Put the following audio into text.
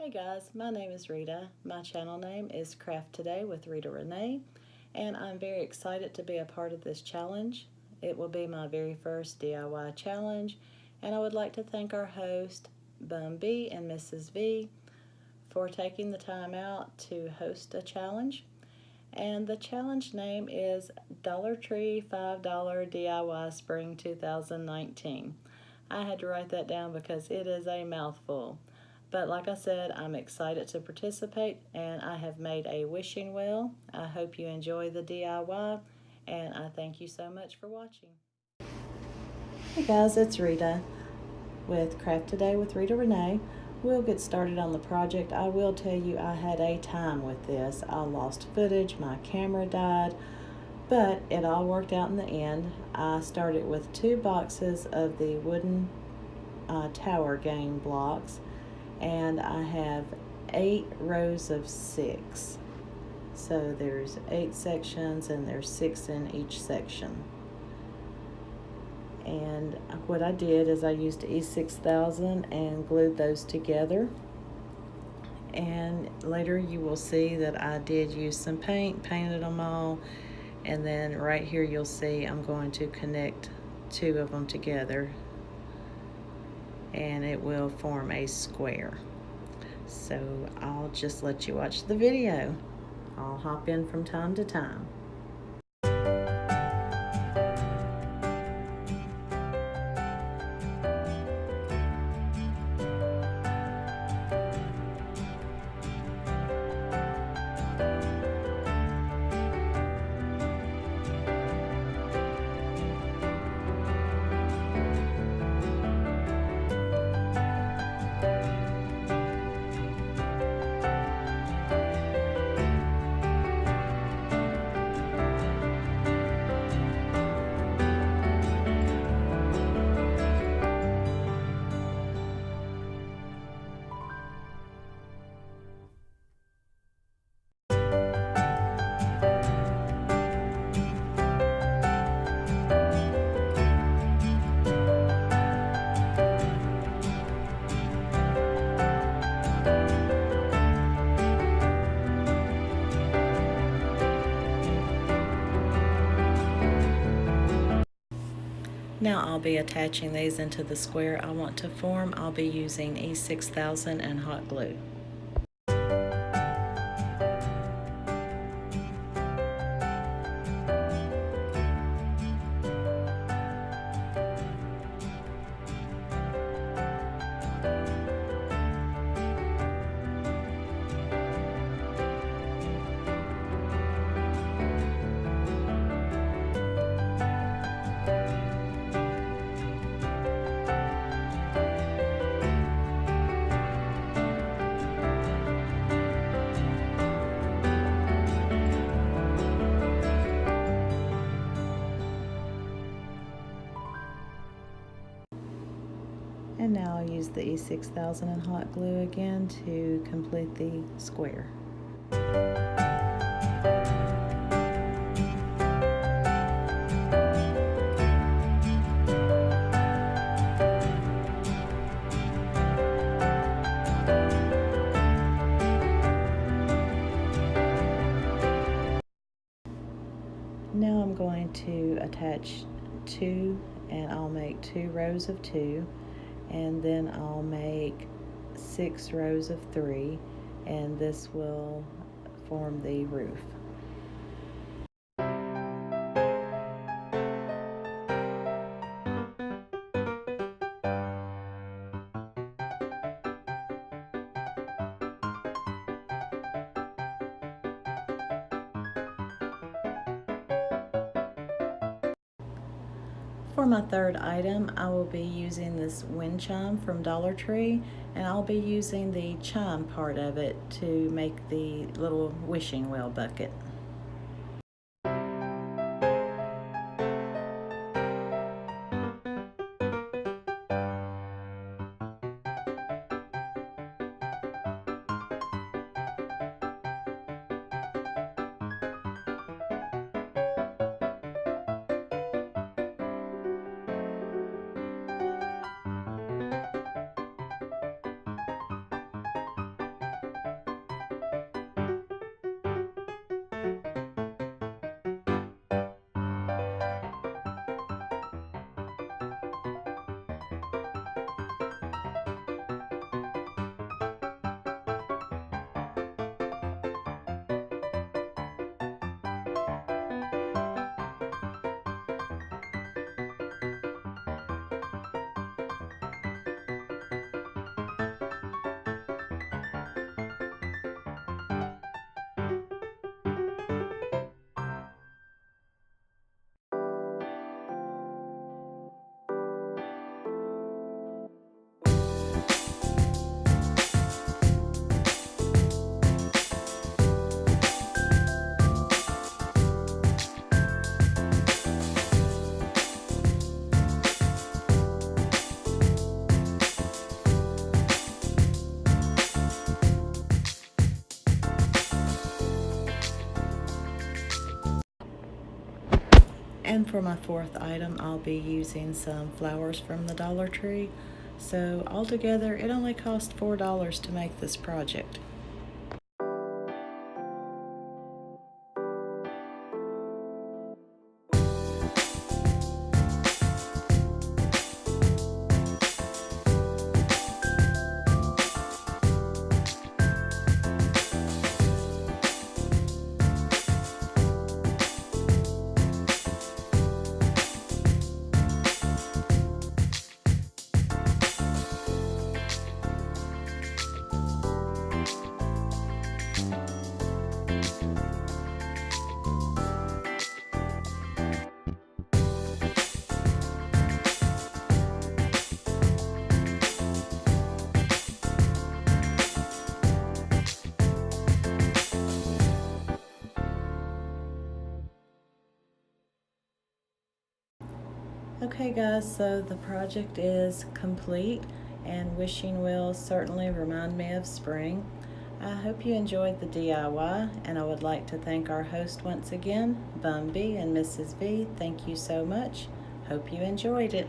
Hey guys, my name is Rita. My channel name is Craft Today with Rita Renee, and I'm very excited to be a part of this challenge. It will be my very first DIY challenge, and I would like to thank our host, Bum Bea and Mrs. V, for taking the time out to host a challenge. And the challenge name is Dollar Tree $5 DIY Spring 2019. I had to write that down because it is a mouthful. But like I said, I'm excited to participate, and I have made a wishing well. I hope you enjoy the DIY, and I thank you so much for watching. Hey guys, it's Rita with Craft Today with Rita Renee. We'll get started on the project. I will tell you I had a time with this. I lost footage, my camera died, but it all worked out in the end. I started with 2 boxes of the wooden tower game blocks, and I have 8 rows of 6. So there's 8 sections and there's 6 in each section. And what I did is I used E6000 and glued those together. And later you will see that I did use some paint, painted them all, and then right here you'll see I'm going to connect 2 of them together, and it will form a square. So I'll just let you watch the video. I'll hop in from time to time. Now I'll be attaching these into the square I want to form. I'll be using E6000 and hot glue. And now I'll use the E6000 and hot glue again to complete the square. Now I'm going to attach 2, and I'll make 2 rows of 2, and then I'll make 6 rows of 3, and this will form the roof. For my third item, I will be using this wind chime from Dollar Tree, and I'll be using the chime part of it to make the little wishing well bucket. And for my fourth item, I'll be using some flowers from the Dollar Tree. So altogether, it only cost $4 to make this project. Okay guys, so the project is complete, and wishing wells certainly remind me of spring. I hope you enjoyed the DIY, and I would like to thank our host once again, Bum Bea and Mrs. V. Thank you so much. Hope you enjoyed it.